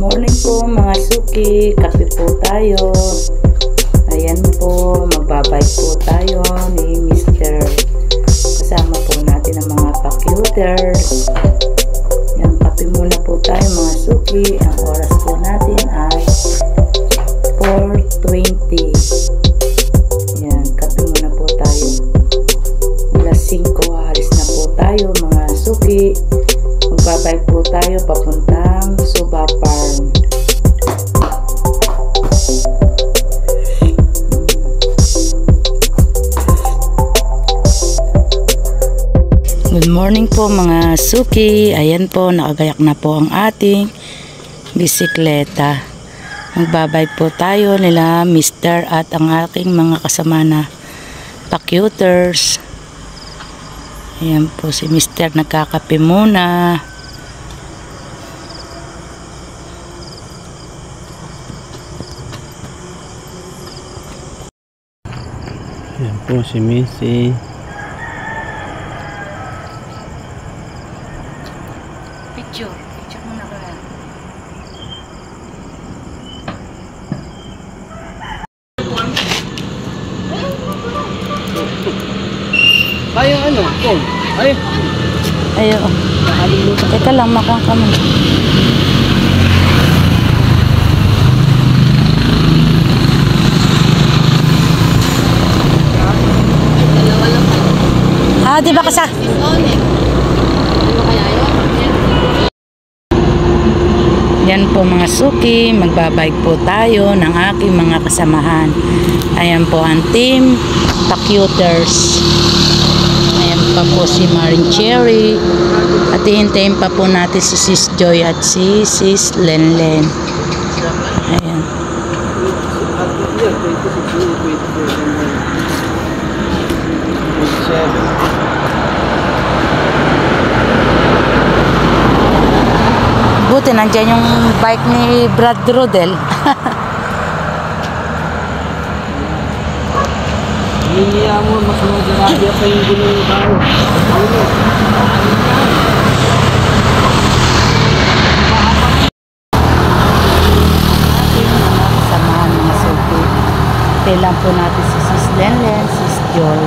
morning po mga suki, kape po tayo. Ayan po, magbabay po tayo ni Mr. Kasama po natin ang mga pa-cuters. Ayan, kape muna po tayo mga suki. Ang oras po natin ay 4:20. Ayan, kape muna po tayo. Alas 5, alis na po tayo mga suki. Magbabay po tayo papuntang Suba Farm. Good morning po mga suki. Ayan po, nakagayak na po ang ating bisikleta. Magbabay po tayo nila Mr. at ang aking mga kasama na pa-cuters. Ayan po si Mr. nagkakape muna. Ayan po si Missy. Picture muna ka. Ay, ano? Phone. Ay. Ayo. Teka lang, makang kami. Di ba kasa? Yan po mga suki, magbabike po tayo ng aking mga kasamahan. Ayan po ang team pa-cuters. Ayan pa po si Marin Cherry. At hihintayin pa po natin si Sis Joy at si Sis Lenlen. Ayan. Buti nandyan yung bike ni Brad Rodel. Hindi mo mas magagabi pa yung gulong tao. Samahan mga suki. Kailan po natin si Sis Lenlen, Sis Joy.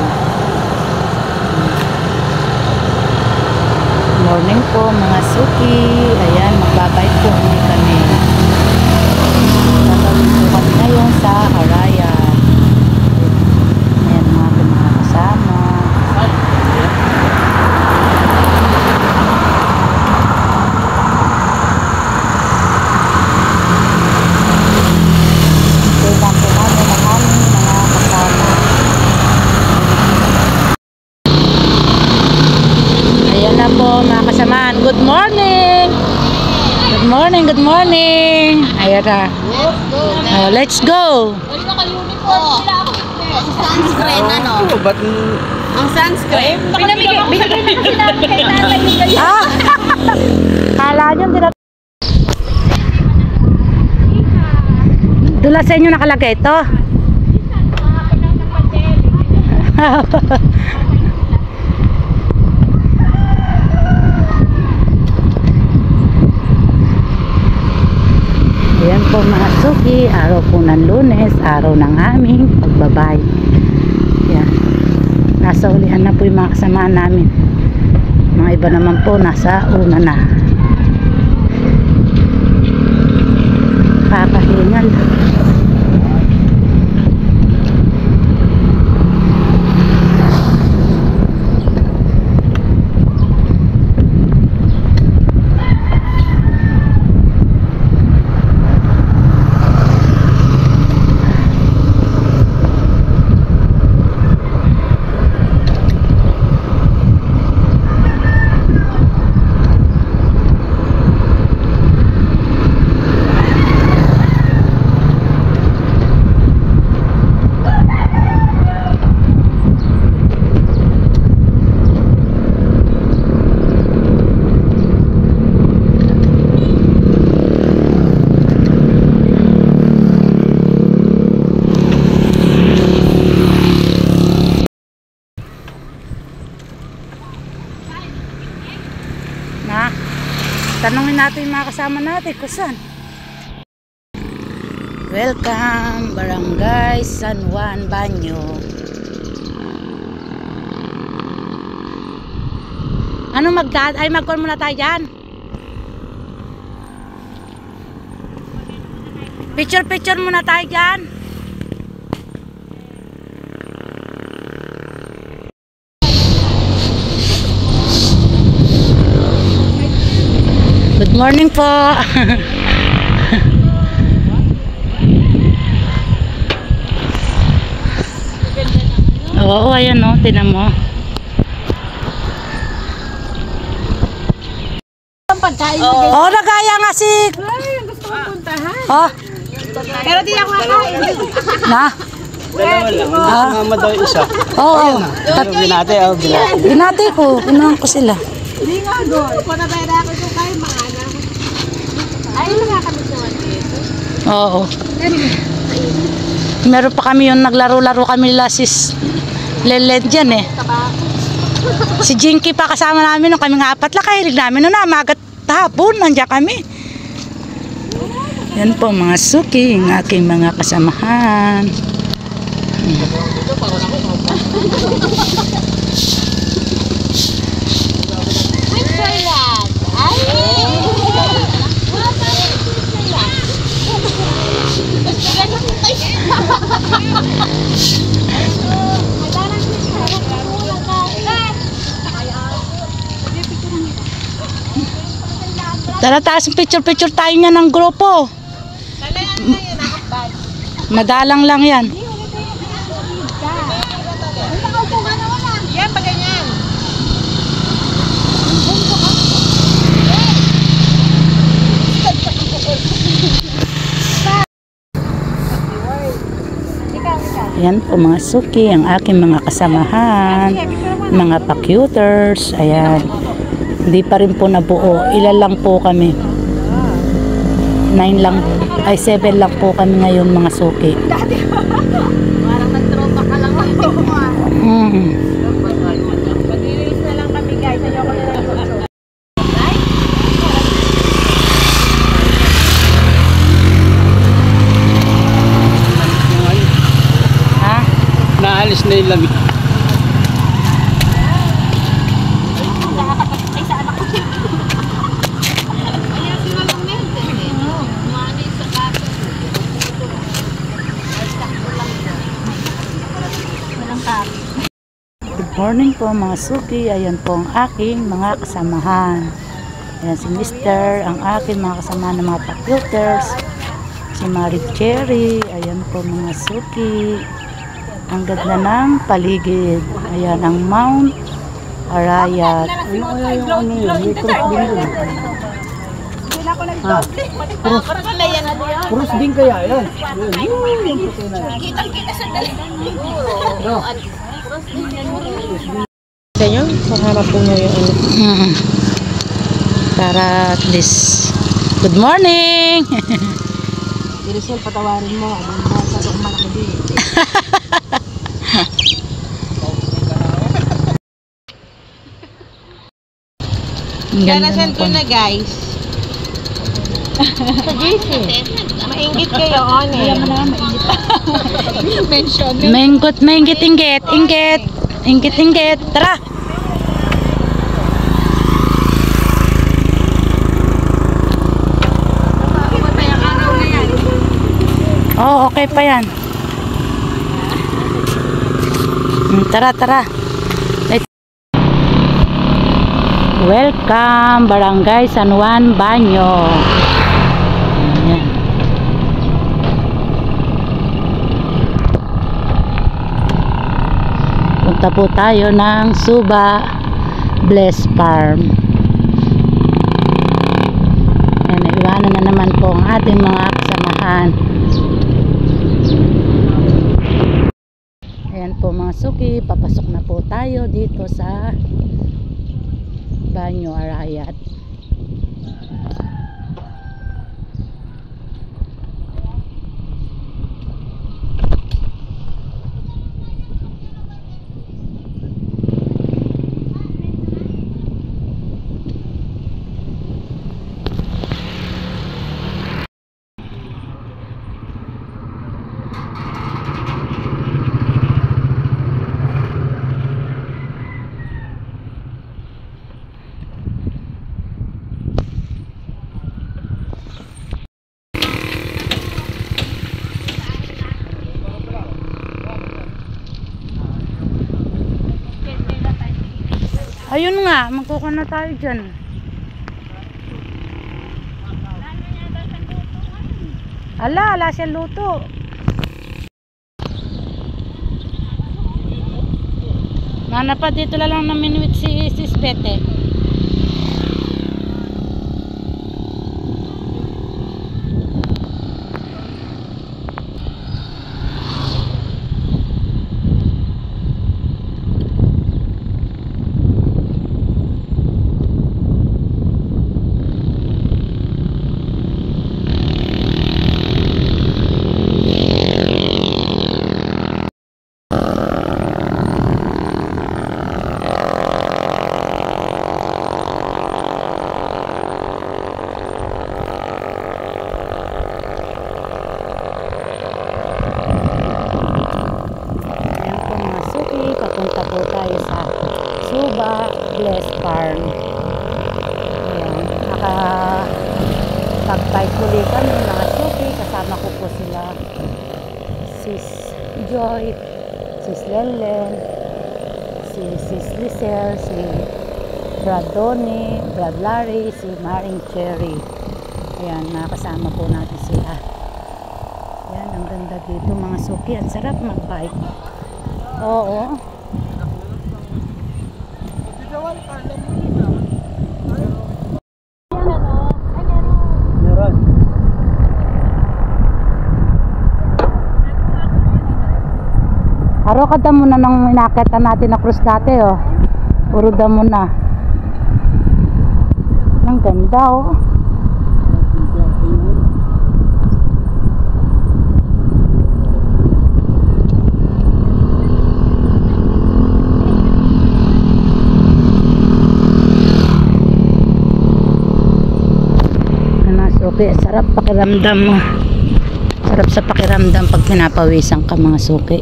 Morning po mga suki. Ayan, magbabay po kami. Tatawid po kami ngayon sa Arayan. Ayan mga kasama. Kailan po namin ang aming mga kasama. Ayan na po mga kasamaan. Good morning! Good morning, good morning! Ayan na. Let's go! Ang sunscreen, ano? Ba't Ang sunscreen. Binigay na kasi namin kay tatay ni Gayon. Kala nyo, dula sa inyo nakalagay ito? Ayan po mga suki, araw po ng Lunes, araw ng aming pagbabay. Ayan. Nasa ulihan na po yung mga kasamaan namin. Mga iba naman po nasa una na. Kakahingal. Tanungin natin yung mga kasama natin kung saan. Welcome, Barangay San Juan, Banyo. Ano magkuhan muna tayo dyan? Picture muna tayo dyan. Good morning po. Oo, ayan o, tinan mo. Oh, nagaya nga si... Gusto ko puntahan. Oh, Pero di ako kakain. na? Dalawa lang. Mama daw isa. Oo. Binate, binate. Binati ko. Pinuhan ko sila. Di nga go. Kung nabayra ako kung kayo maana. Ay, nakakamit naman dito. Oo. Meron pa kami yung naglaro-laro kami nila sis Leled dyan eh. Si Jinky pa kasama namin nung kami nga apat lang. Kahilig namin nung namagat hapon. Nandiyan kami. Yan po mga suki, ang aking mga kasamahan. Tara, taas picture tayo niya ng grupo. Madalang lang yan. Yan, pa ganyan. Ayan po mga suki, ang aking mga kasamahan, mga pa-cuters. Ayan. Hindi pa rin po nabuo. Ilan lang po kami. 7 lang po kami ngayon mga suki. Parang nag-tropa ka lang dito mo ah. Pag-release na lang kami guys. Ayoko na lang mag-tropa. Ha? Naalis na yung lamig. Good morning po mga suki. Ayan po ang aking mga kasamahan. Ayan si Mr. Ang aking mga kasamahan ng mga pa-cuters. Si Marie Cherry. Ayan po mga suki. Ang ganda ng paligid. Ayan ang Mount Arayat. Ano kaya yung ano yun? May cross din yun. Cross din kaya yan? Kitang-kita sa dali. Kaya makaharap po niya yung ano. Para at least. Good morning! Dirisol, patawarin mo. Abang sa itong malaki din. Ganda Nasa ng na guys. Sa JC. Maingit kayo, on eh. Mention. Maingit, inggit. Tara! Oh, okay pa yan. Tara. Welcome, Barangay San Juan, Banyo. Ayan. Punta po tayo ng Suba Bless Farm. Ayan, naiwanan na naman po ang ating mga kasamahan. Ayan po mga suki, papasok na po tayo dito sa Banyo Arayat. Ayun nga, magkukuha na tayo dyan. Ala siyang luto. Mana pa dito lang namin with si Spete. Suba Bless Farm. Ayan, nakapag-bike ulit kami mga suki. Kasama ko po sila Sis Joy, Sis Lenlen, si Sis Lisel, si Brad Donnie, Brad Larry, si Maring Cherry. Ayan, nakasama po natin sila. Ayan, ang ganda dito mga suki. Ang sarap mag-bike. Oo. Araw kada muna nang inakita natin na cruise dati oh. Puro damo na. Ang ganda oh. Okay, sarap pakiramdam mo. Sarap sa pakiramdam pag pinapawisan ka mga suki.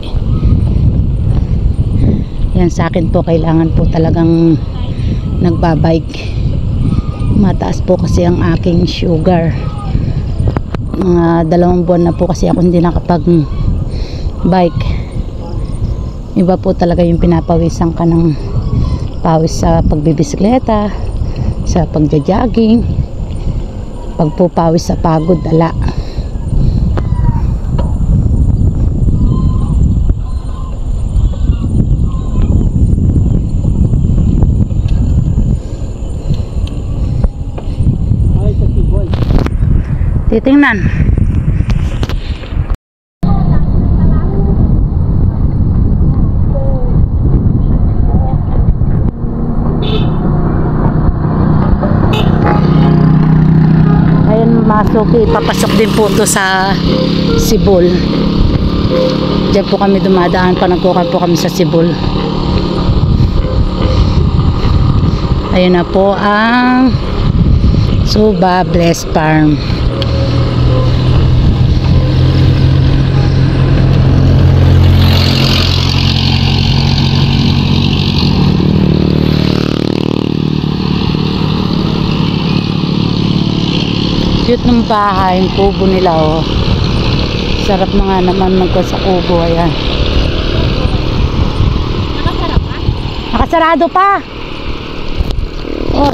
Yan sa akin po, kailangan po talagang nagbabike. Mataas po kasi ang aking sugar. Mga 2 buwan na po kasi ako hindi nakapag bike. Iba po talaga yung pinapawisan ka ng pawis sa pagbibisikleta, sa pagja-jogging. Pagpupawis sa pagod, ala. Titingnan. Masuki, papasok din po to sa Sibol. Diyan po kami dumadaan pa, nagkukan po kami sa Sibol. Ayun na po ang Suba Bless Farm. Cute ng bahay, yung kubo nila oh. Sarap na nga naman magka sa kubo, ayan. Nakasarap pa? Nakasarado pa. Oh.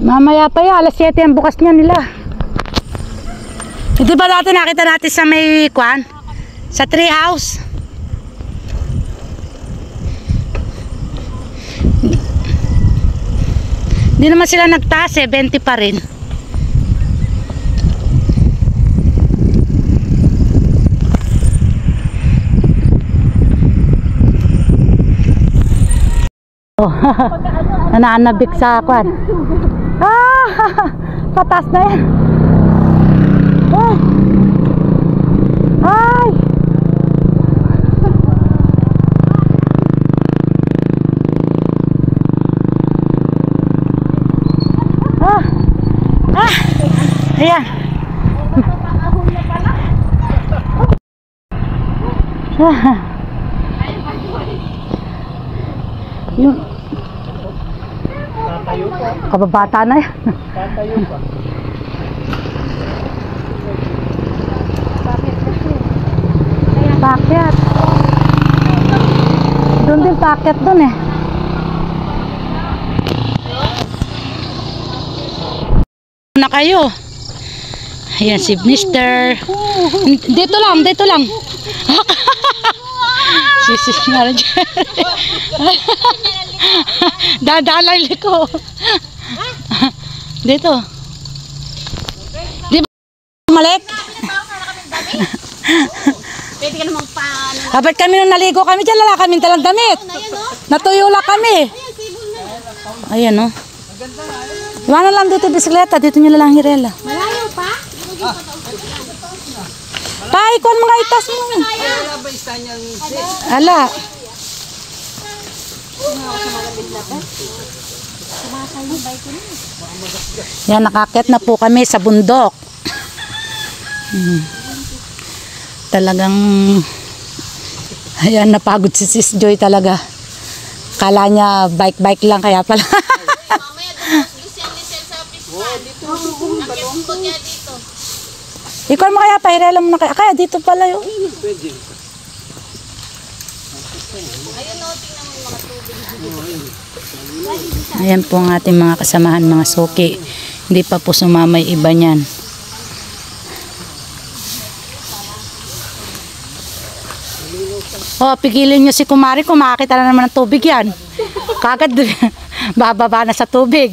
Mamaya pa yun, alas 7 ang bukas niya nila. Hindi ba dati nakita natin sa may kwan? Sa tree house? Hindi naman sila nagtaas eh, 20 pa rin. Oh, nananabik sa kwan. Patas na yan. Oh. Ay. Ayan. Yung kababata na yan. Tatayo pa. paakyat. Doon din paakyat doon eh. Na kayo. Ayan si Mister. Dito lang, dito lang. Sisis nga rin. Dadalay ko. Dito. Di ba malik? Pwede ka namang paano. Dapat kami nung naligo kami dyan, lala kami talang damit. Natuyula kami. Ayan o. Iwanan lang dito bisikleta, dito nyo lang hirela. Malayo pa? Pa, ikuan mga itas mo. Ala. Yan, nakakit na po kami sa bundok. Talagang ayan, napagod si Sis Joy talaga. Kala niya bike lang kaya pala. Ikaw mo kaya pahirela mo na kaya dito pala yun. Ayan po ang ating mga kasamahan, mga suki. Hindi pa po sumamay iba niyan. Oh, pigilin nyo si Kumari kung makakita na naman ng tubig yan. Kagad bababa na sa tubig.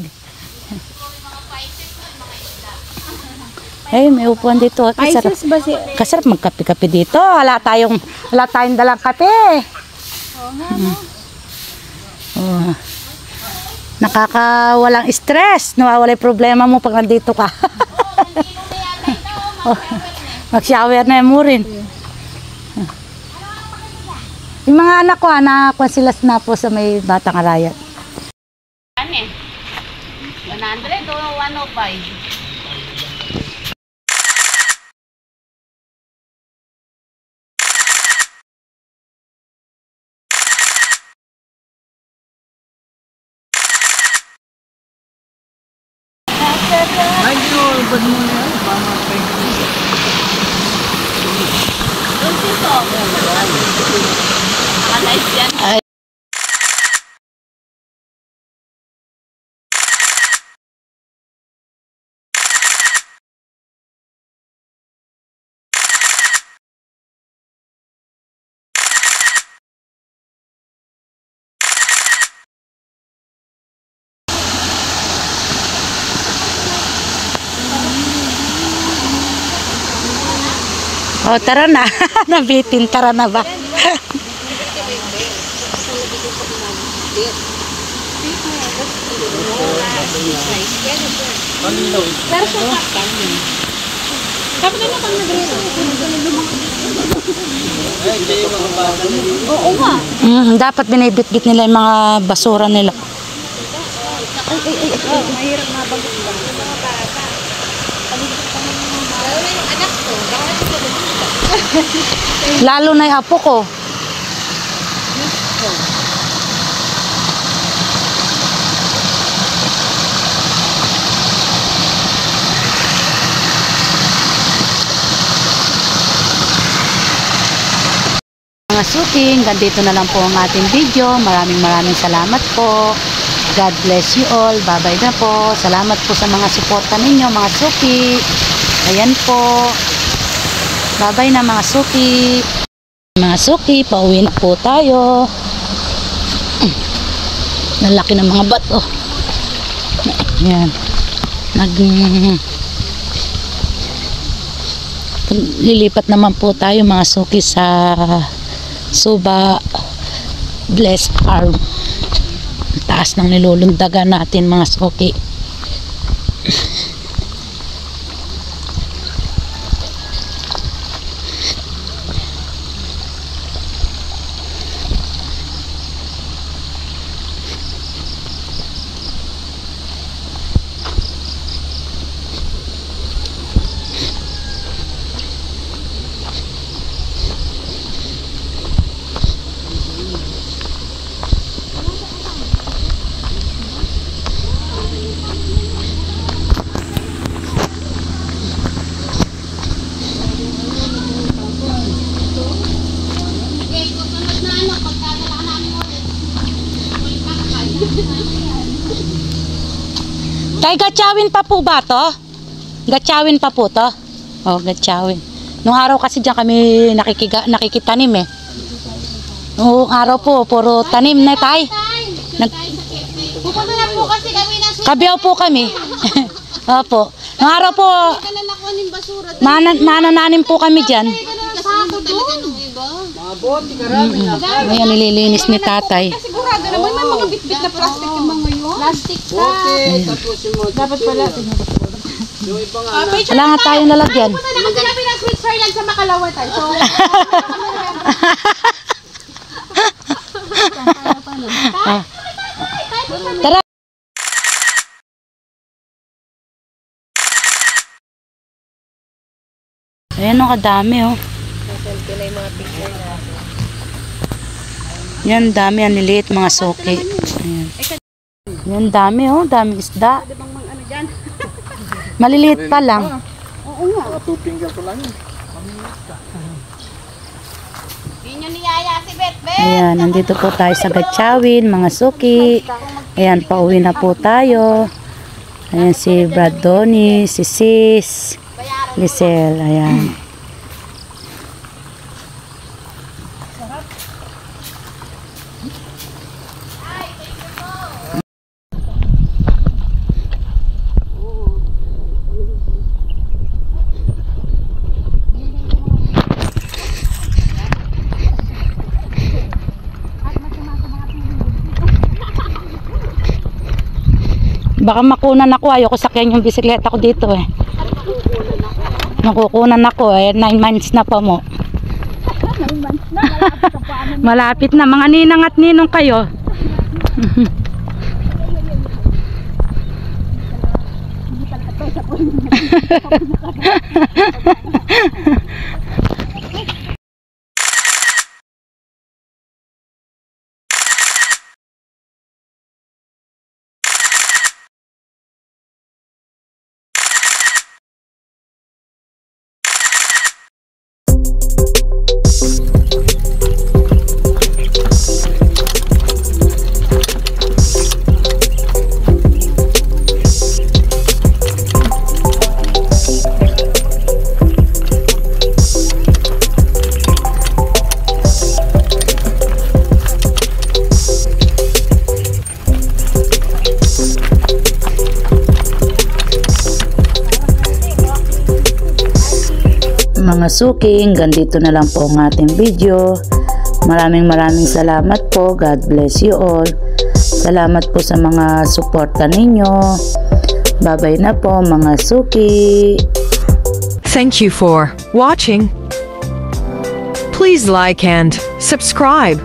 Ay, may upuan dito. Kasarap, kasarap magkape-kape dito. Wala tayong dalang kape. Oh. Nakakawalang stress. Nawawala yung problema mo pag nandito ka. Oh, mag-shower na mo rin. Yung mga anak ko, sila na po sa may Batang Arayat. Ano eh? 100 o 105? Ay, bad mo na yan. Mama, thank you. Alive yan. Oh, tara na. Nabitin, tara na ba? Oo nga. Dapat binibit-bit nila yung mga basura nila. Mahirap mabagot lang. Mga bata. Lalo na yung anak ko. Lalo na yung apo ko. Mga suking, ganito na lang po ang ating video. Maraming salamat po. God bless you all. Bye-bye na po. Salamat po sa mga suporta ninyo, mga suki. Ayan po. Bye-bye na mga suki. Mga suki, pauwi na po tayo. Nalaki ng mga bato. Ayan. Lilipat naman po tayo mga suki sa Suba Blessed Farm. Taas ng nilulundagan natin mga suki. Tay, gatsawin pa po ba to? Gatsawin pa po to? Oh, gatsawin. Nung araw kasi diyan kami nakikitanim eh. Nung araw po, puro tanim na tay. Pupunta na po kasi kami na Kabiyaw po kami. Opo. Nung araw po, nalalakuan yung basura. nanananim po kami dyan. Sako doon. Maboti, karami na. Ayan, nililinis ni tatay. Sigurado naman may mga bitbit na plastic yung mga yun. Plastic Bote, tapos yung mga dapat pala. Yung iba nga na. Wala nga tayong lalagyan. Pupunta na kasi kami ng Switzerland sa Makalawa tayo. So, Tara. Ayan o, kadami o. Yan, dami. Yan, niliit mga soke. Ayan. Yan, dami o. Dami isda. Maliliit pa lang. Mga 2 finger ko lang yun. yun yung niyaya si Betbet. Ayan, nandito po tayo sa Gatchawin, mga suki. Ayan, pauwi na po tayo. Ayan si Brad Donnie, si Sis, Lisel. Ayan. Baka makunan ako, ayoko sakyan yung bisikleta ko dito eh. Nakukunan ako eh, 9 months na pa mo. 9 months na, malapit na. Mga ninang at ninong kayo. Mga suki, hanggang dito na lang po ang ating video. Maraming salamat po. God bless you all. Salamat po sa mga suporta ninyo. Bye-bye na po mga suki. Thank you for watching. Please like and subscribe.